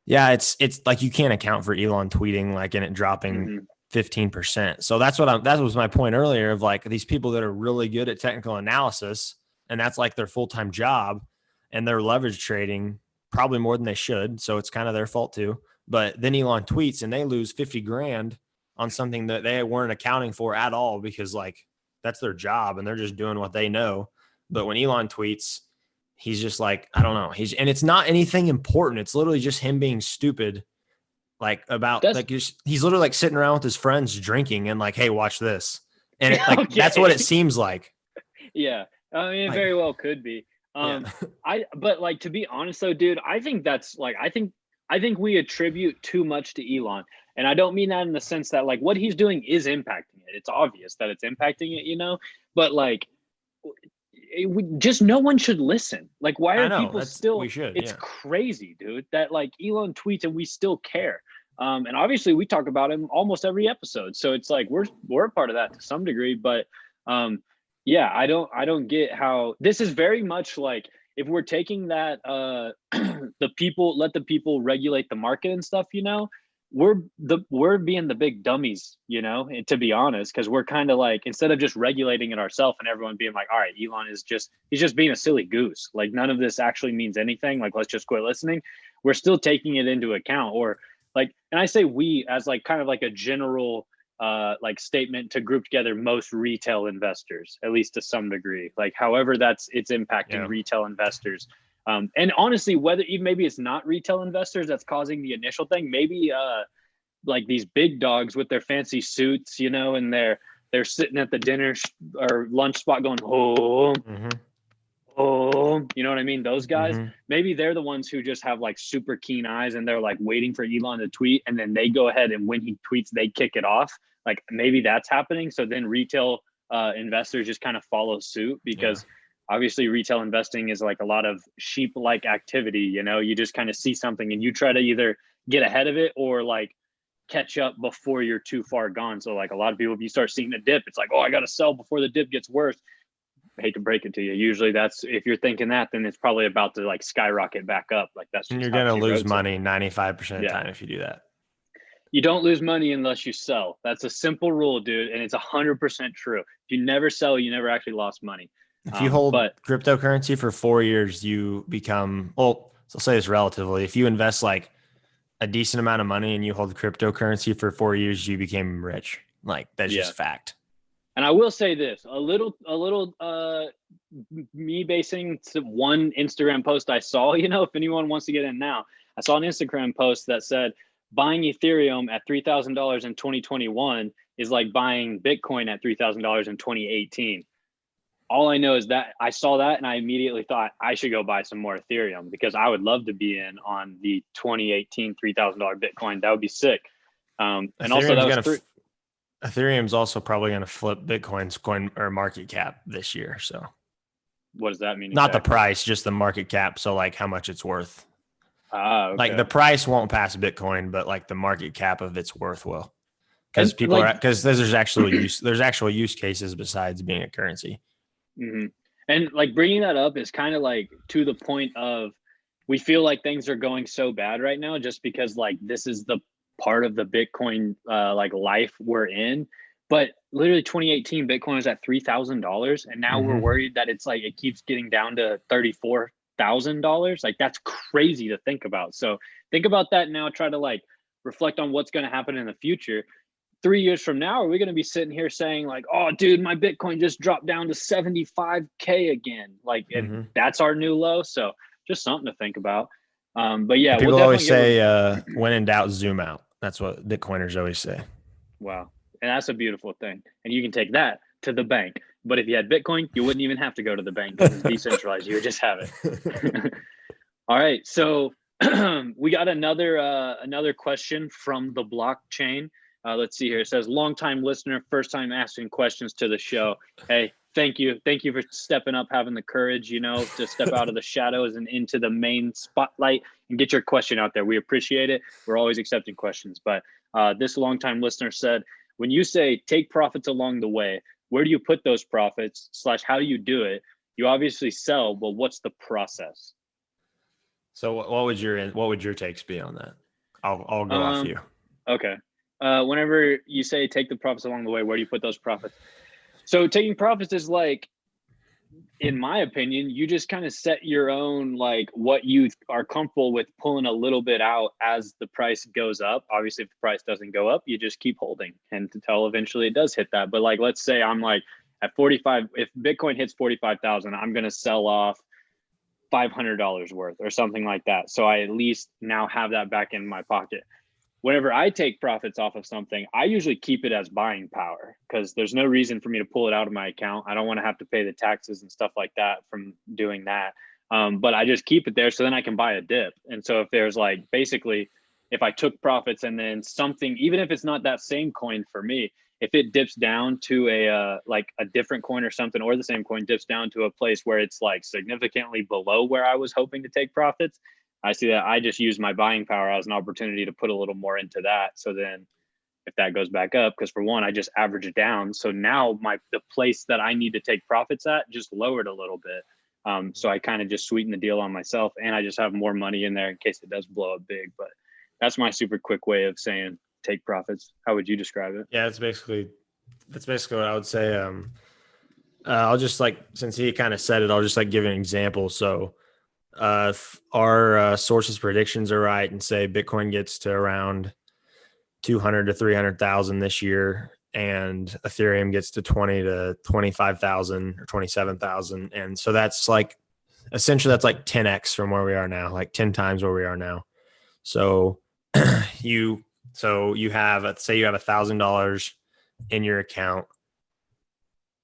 yeah, it's like you can't account for Elon tweeting like and it dropping 15%. So that was my point earlier of like these people that are really good at technical analysis, and that's like their full-time job, and they're leverage trading probably more than they should. So it's kind of their fault too. But then Elon tweets and they lose 50 grand on something that they weren't accounting for at all, because like that's their job and they're just doing what they know. But when Elon tweets, he's just like, I don't know. And it's not anything important. It's literally just him being stupid. Like about like he's literally like sitting around with his friends drinking and like, hey, watch this. And it, like that's what it seems like. Yeah. I mean, it very well could be. But like, to be honest though, dude, I think that's like, I think we attribute too much to Elon. And I don't mean that in the sense that like what he's doing is impacting it. It's obvious that it's impacting it, you know, but like just no one should listen. Like, why are people still, we should, it's crazy, dude, that like Elon tweets and we still care. And obviously we talk about him almost every episode. So it's like, we're a part of that to some degree, but yeah, I don't get how this is very much like, if we're taking that, let the people regulate the market and stuff, you know, we're being the big dummies, you know, to be honest, because we're kind of like, instead of just regulating it ourselves and everyone being like, all right, Elon is he's just being a silly goose. Like none of this actually means anything. Like, let's just quit listening. We're still taking it into account, or like, and I say we as like kind of like a general like statement to group together most retail investors, at least to some degree, like however it's impacting retail investors. And honestly, whether even maybe it's not retail investors that's causing the initial thing, maybe like these big dogs with their fancy suits, you know, and they're sitting at the dinner or lunch spot going, oh, you know what I mean? Those guys, maybe they're the ones who just have like super keen eyes and they're like waiting for Elon to tweet, and then they go ahead and when he tweets, they kick it off. Like maybe that's happening. So then retail investors just kind of follow suit, because obviously retail investing is like a lot of sheep-like activity. You know, you just kind of see something and you try to either get ahead of it or like catch up before you're too far gone. So like a lot of people, if you start seeing a dip, it's like, oh, I got to sell before the dip gets worse. I hate to break it to you. Usually that's, if you're thinking that, then it's probably about to like skyrocket back up. Like that's, and you're going to lose money 95% of the time if you do that. You don't lose money unless you sell. That's a simple rule, dude. And it's 100% true. If you never sell, you never actually lost money. If you hold cryptocurrency for 4 years, you become, well, so I'll say this relatively, if you invest like a decent amount of money and you hold cryptocurrency for 4 years, you became rich. Like that's just fact. And I will say this, a little me basing to one Instagram post I saw, you know, if anyone wants to get in now, I saw an Instagram post that said buying Ethereum at $3,000 in 2021 is like buying Bitcoin at $3,000 in 2018. All I know is that I saw that and I immediately thought I should go buy some more Ethereum, because I would love to be in on the 2018 $3,000 Bitcoin. That would be sick. And Ethereum's also that was Ethereum's also probably going to flip Bitcoin's coin or market cap this year. So what does that mean? Not the price, just the market cap. So like how much it's worth. Okay. Like the price won't pass Bitcoin, but like the market cap of its worth will. Because people because there's actual use cases besides being a currency. Mm-hmm. And like bringing that up is kind of like to the point of, we feel like things are going so bad right now just because like this is the part of the Bitcoin like life we're in. But literally 2018 Bitcoin was at $3,000, and now we're worried that it's like it keeps getting down to $34,000. Like that's crazy to think about. So think about that now. Try to like reflect on what's going to happen in the future. 3 years from now, are we going to be sitting here saying like, oh, dude, my Bitcoin just dropped down to 75K again? Like, and that's our new low. So just something to think about. But yeah, people we'll always say, when in doubt, zoom out. That's what Bitcoiners always say. Wow. And that's a beautiful thing. And you can take that to the bank. But if you had Bitcoin, you wouldn't even have to go to the bank because it's decentralized. You would just have it. All right. So we got another question from the blockchain. Let's see here. It says, longtime listener, first time asking questions to the show. Hey, thank you. Thank you for stepping up, having the courage, to step out of the shadows and into the main spotlight and get your question out there. We appreciate it. We're always accepting questions. But this longtime listener said, when you say take profits along the way, where do you put those profits / how do you do it? You obviously sell, but what's the process? So what would your takes be on that? I'll go off you. Okay. Whenever you say take the profits along the way, where do you put those profits? So taking profits is like, in my opinion, you just kind of set your own, like what you are comfortable with pulling a little bit out as the price goes up. Obviously, if the price doesn't go up, you just keep holding until eventually it does hit that. But like, let's say I'm like at 45, if Bitcoin hits 45,000, I'm going to sell off $500 worth or something like that. So I at least now have that back in my pocket. Whenever I take profits off of something, I usually keep it as buying power because there's no reason for me to pull it out of my account. I don't want to have to pay the taxes and stuff like that from doing that. But I just keep it there so then I can buy a dip. And so if there's like, basically, if I took profits and then something, even if it's not that same coin for me, if it dips down to a different coin or something, or the same coin dips down to a place where it's like significantly below where I was hoping to take profits, I see that I just use my buying power as an opportunity to put a little more into that. So then if that goes back up, because for one, I just average it down. So now the place that I need to take profits at just lowered a little bit. So I kind of just sweeten the deal on myself and I just have more money in there in case it does blow up big. But that's my super quick way of saying take profits. How would you describe it? Yeah, that's basically what I would say. I'll just since he kind of said it, I'll just give an example. So if our sources predictions are right and say Bitcoin gets to around 200 to 300,000 this year and Ethereum gets to 20 to 25,000 or 27,000. And so that's essentially that's 10x from where we are now, 10 times where we are now. So you have, say you have $1,000 in your account.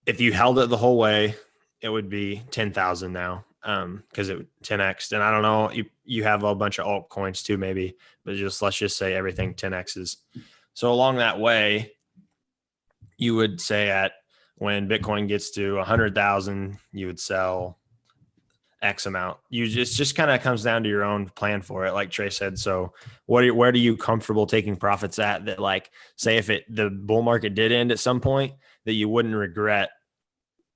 If you held it the whole way, it would be 10,000 now. Because it 10x, and I don't know, you have a bunch of altcoins too, maybe, but let's just say everything 10x's. So along that way, you would say when Bitcoin gets to 100,000, you would sell X amount. Just kind of comes down to your own plan for it, like Trey said. So where do you comfortable taking profits at that, say if the bull market did end at some point, that you wouldn't regret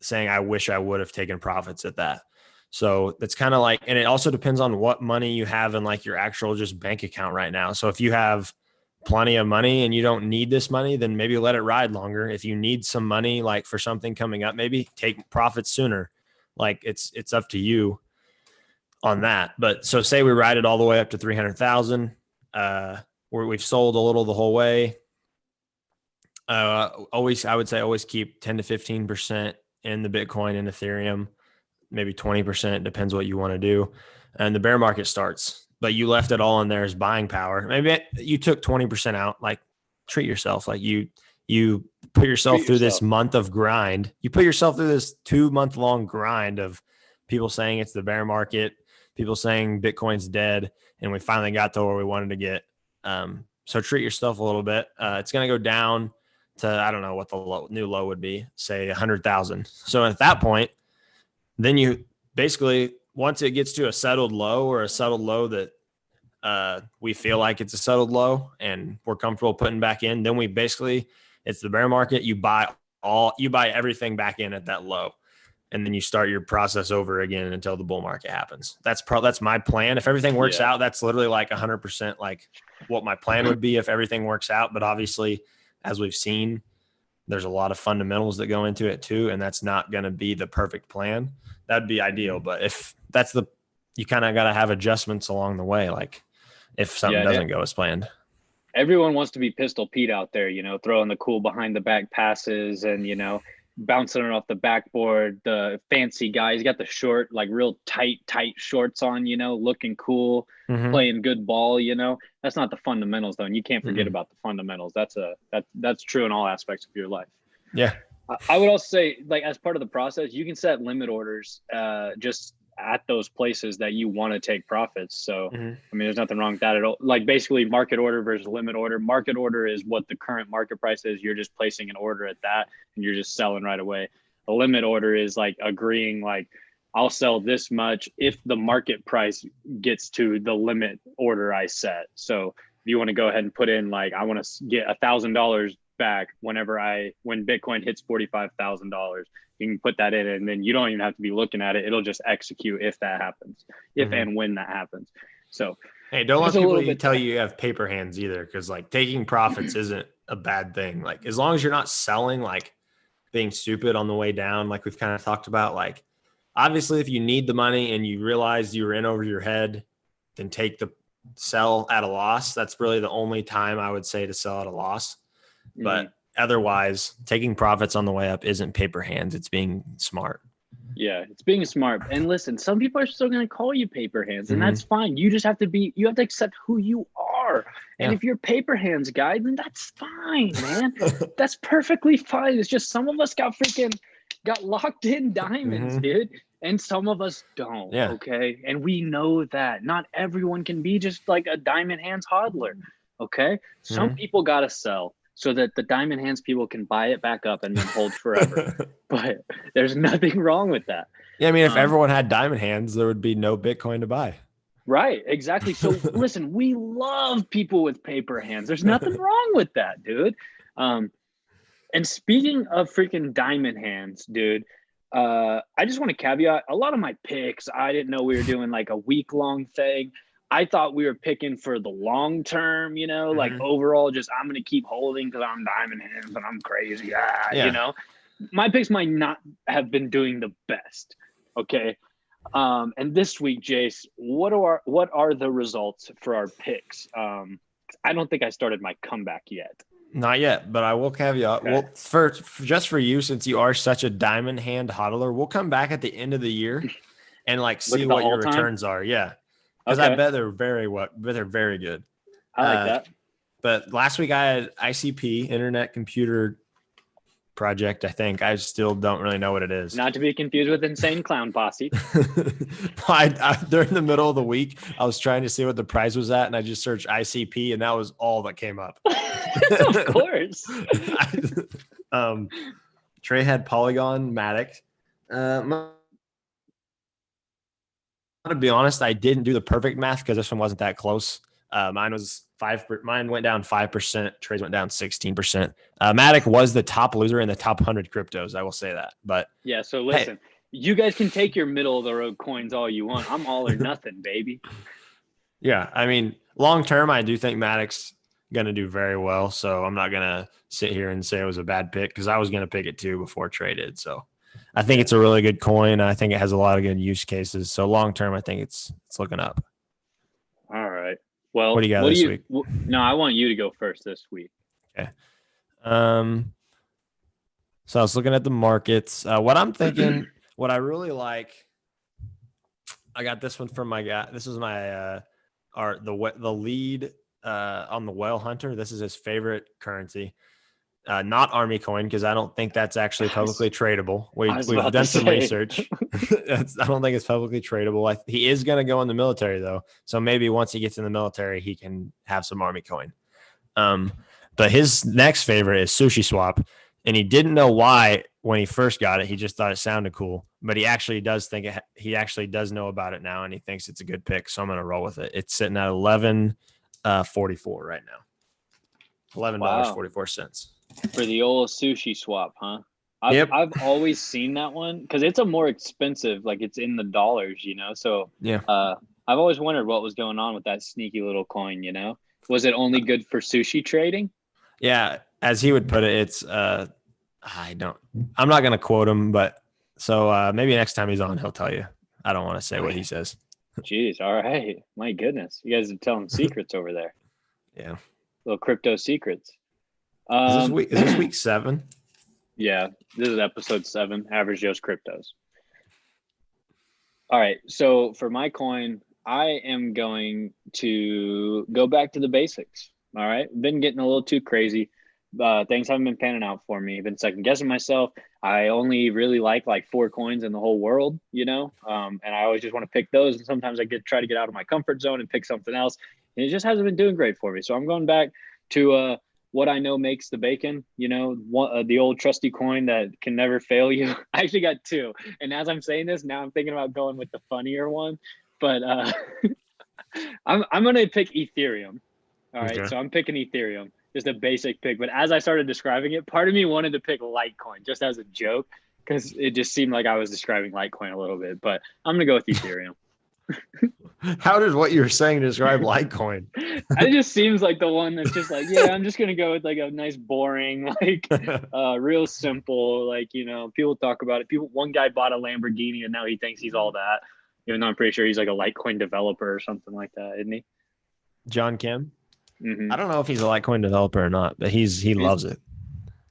saying, I wish I would have taken profits at that. So that's kind of and it also depends on what money you have in your actual just bank account right now. So if you have plenty of money and you don't need this money, then maybe let it ride longer. If you need some money, for something coming up, maybe take profits sooner. It's up to you on that. But so say we ride it all the way up to 300,000, where we've sold a little the whole way. I would say always keep 10 to 15% in the Bitcoin and Ethereum. Maybe 20%, depends what you want to do. And the bear market starts, but you left it all in there as buying power. Maybe you took 20% out, treat yourself. You put yourself through this month of grind. You put yourself through this 2-month long grind of people saying it's the bear market, people saying Bitcoin's dead, and we finally got to where we wanted to get. So treat yourself a little bit. It's going to go down to, I don't know what the new low would be, say 100,000. So at that point, then you basically, once it gets to a settled low or a settled low that we feel like it's a settled low and we're comfortable putting back in, then it's the bear market. You buy everything back in at that low, and then you start your process over again until the bull market happens. That's my plan. If everything works out, that's literally 100% what my plan would be if everything works out. But obviously, as we've seen, there's a lot of fundamentals that go into it too, and that's not going to be the perfect plan. That'd be ideal, but if that's you kind of got to have adjustments along the way, if something doesn't go as planned. everyone wants to be Pistol Pete out there, throwing the cool behind the back passes and, bouncing it off the backboard, the fancy guy. He's got the short, like real tight shorts on, looking cool, playing good ball, That's not the fundamentals though. And you can't forget about the fundamentals. That's true in all aspects of your life. Yeah. I would also say, like, as part of the process, you can set limit orders just at those places that you want to take profits. So, I mean, there's nothing wrong with that at all. Like, basically, market order versus limit order. Market order is what the current market price is. You're just placing an order at that, and you're just selling right away. A limit order is like agreeing, like, I'll sell this much if the market price gets to the limit order I set. So, if you want to go ahead and put in, like, I want to get $1,000 back when Bitcoin hits $45,000, you can put that in, and then you don't even have to be looking at it. It'll just execute if that happens, and when that happens. So, hey, don't let people tell you have paper hands either, because like taking profits isn't a bad thing. Like, as long as you're not selling, like being stupid on the way down, like we've kind of talked about. Like, obviously, if you need the money and you realize you were in over your head, then sell at a loss. That's really the only time I would say to sell at a loss. But otherwise, taking profits on the way up isn't paper hands. It's being smart. Yeah, it's being smart. And listen, some people are still going to call you paper hands, and that's fine. You just have to accept who you are. And if you're paper hands guy, then that's fine, man. That's perfectly fine. It's just some of us got locked in diamonds, dude. And some of us don't. Yeah. Okay. And we know that not everyone can be just like a diamond hands hodler. Okay. Some people got to sell so that the diamond hands people can buy it back up and then hold forever. But there's nothing wrong with that. Yeah, I mean, if everyone had diamond hands, there would be no Bitcoin to buy. Right, exactly. So listen, we love people with paper hands. There's nothing wrong with that, dude. And speaking of freaking diamond hands, dude, I just want to caveat a lot of my picks. I didn't know we were doing like a week-long thing. I thought we were picking for the long term, like overall, just I'm going to keep holding because I'm diamond hands and I'm crazy. My picks might not have been doing the best. Okay. And this week, Jace, what are the results for our picks? I don't think I started my comeback yet. Not yet, but I will caveat. Okay. Well, just for you, since you are such a diamond hand hodler, we'll come back at the end of the year and like see what your returns are. Yeah. Because I bet they're very good. I like that. But last week I had ICP, Internet Computer Project, I think. I still don't really know what it is. Not to be confused with Insane Clown Posse. During the middle of the week, I was trying to see what the price was at, and I just searched ICP, and that was all that came up. Of course. Trey had Polygon Matic. To be honest, I didn't do the perfect math because this one wasn't that close. Mine was 5%. Mine went down 5%. Trey's went down 16%. Matic was the top loser in the top 100 cryptos. I will say that. But yeah, so listen, you guys can take your middle of the road coins all you want. I'm all or nothing, baby. Yeah, I mean, long term, I do think Matic's going to do very well. So I'm not going to sit here and say it was a bad pick because I was going to pick it too before Trey did. So I think it's a really good coin. I think it has a lot of good use cases. So long term, I think it's looking up. All right. Well, what do you got this week? No, I want you to go first this week. Okay. So I was looking at the markets. What I'm thinking, what I really like, I got this one from my guy. This is my the lead on the Whale Hunter. This is his favorite currency. Not Army coin, because I don't think that's actually publicly tradable. We've done some research. I don't think it's publicly tradable. He is going to go in the military, though. So maybe once he gets in the military, he can have some Army coin. But his next favorite is Sushi Swap. And he didn't know why when he first got it. He just thought it sounded cool. But he actually does think he actually does know about it now, and he thinks it's a good pick. So I'm going to roll with it. It's sitting at $11.44 right now. $11.44. For the old Sushi Swap, huh? I've always seen that one because it's a more expensive, like it's in the dollars, So yeah, I've always wondered what was going on with that sneaky little coin. Was it only good for sushi trading? Yeah, as he would put it, it's I'm not gonna quote him, but so maybe next time he's on, he'll tell you. I don't want to say what he says. Jeez, all right, my goodness, you guys are telling secrets over there. Yeah. Little crypto secrets. Is this week 7? Yeah, this is episode 7, Average Joe's Cryptos. All right, so for my coin, I am going to go back to the basics. All right, been getting a little too crazy. Things haven't been panning out for me. Been second guessing myself. I only really like 4 coins in the whole world, and I always just want to pick those. And sometimes I try to get out of my comfort zone and pick something else. And it just hasn't been doing great for me. So I'm going back to what I know makes the bacon, the old trusty coin that can never fail you. I actually got 2. And as I'm saying this, now I'm thinking about going with the funnier one. But I'm going to pick Ethereum. All right, so I'm picking Ethereum. Just a basic pick. But as I started describing it, part of me wanted to pick Litecoin just as a joke because it just seemed like I was describing Litecoin a little bit. But I'm going to go with Ethereum. How does what you're saying describe Litecoin? It just seems like the one that's just I'm just going to go with a nice, boring, real simple, people talk about it. One guy bought a Lamborghini and now he thinks he's all that. Even though I'm pretty sure he's a Litecoin developer or something like that, isn't he? John Kim? Mm-hmm. I don't know if he's a Litecoin developer or not, but he loves it.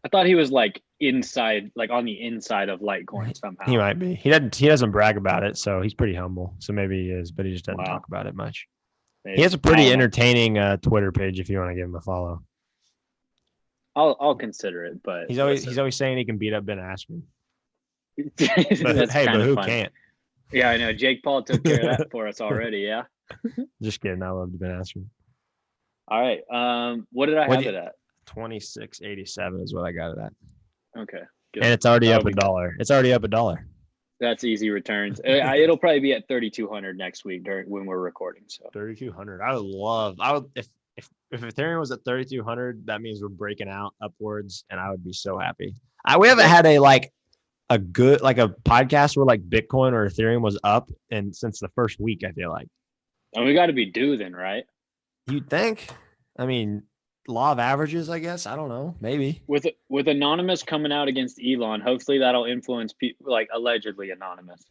I thought he was inside, on the inside of Litecoin somehow. He might be. He doesn't brag about it, so he's pretty humble. So maybe he is, but he just doesn't talk about it much. Maybe. He has a pretty entertaining Twitter page if you want to give him a follow. I'll consider it, but he's always saying he can beat up Ben Askren. But who funny. can't? Yeah, I know. Jake Paul took care of that for us already. Yeah. Just kidding. I love Ben Askren. All right. What did I have it at? 26.87 is what I got it at. Okay. Good. And it's already up $1. It's already up $1. That's easy returns. It'll probably be at 3,200 next week when we're recording. So 3,200. If Ethereum was at 3,200, that means we're breaking out upwards, and I would be so happy. We haven't had a good a podcast where Bitcoin or Ethereum was up, and since the first week, I feel like. And we got to be due then, right? You'd think. I mean, law of averages, I guess. I don't know. Maybe. With Anonymous coming out against Elon, hopefully that'll influence people, allegedly Anonymous.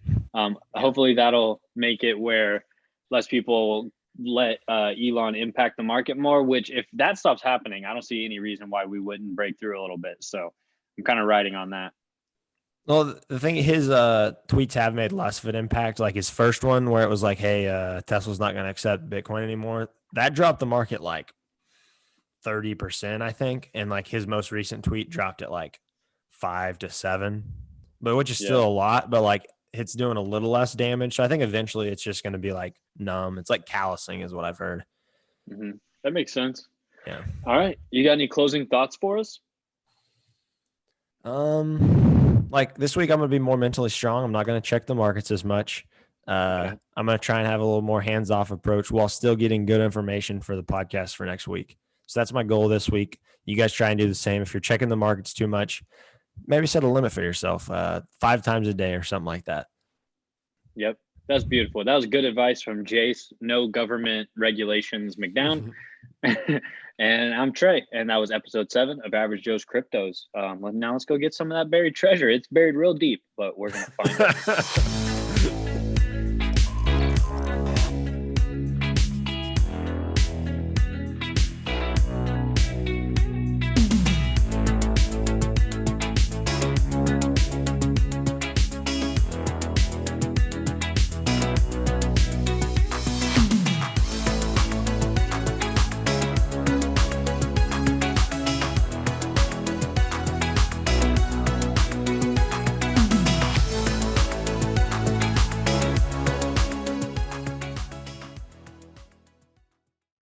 Hopefully that'll make it where less people let Elon impact the market more, which if that stops happening, I don't see any reason why we wouldn't break through a little bit. So I'm kind of riding on that. Well, the thing, his tweets have made less of an impact. Like his first one where it was hey, Tesla's not going to accept Bitcoin anymore. That dropped the market 30%, I think. And his most recent tweet dropped it 5 to 7, but which is still a lot, but it's doing a little less damage. So I think eventually it's just going to be numb. It's callousing is what I've heard. Mm-hmm. That makes sense. Yeah. All right. You got any closing thoughts for us? This week I'm going to be more mentally strong. I'm not going to check the markets as much. I'm going to try and have a little more hands-off approach while still getting good information for the podcast for next week. So that's my goal this week. You guys try and do the same. If you're checking the markets too much, maybe set a limit for yourself, 5 times a day or something like that. Yep. That's beautiful. That was good advice from Jace. No government regulations, McDown. And I'm Trey. And that was episode 7 of Average Joe's Cryptos. Now let's go get some of that buried treasure. It's buried real deep, but we're going to find it.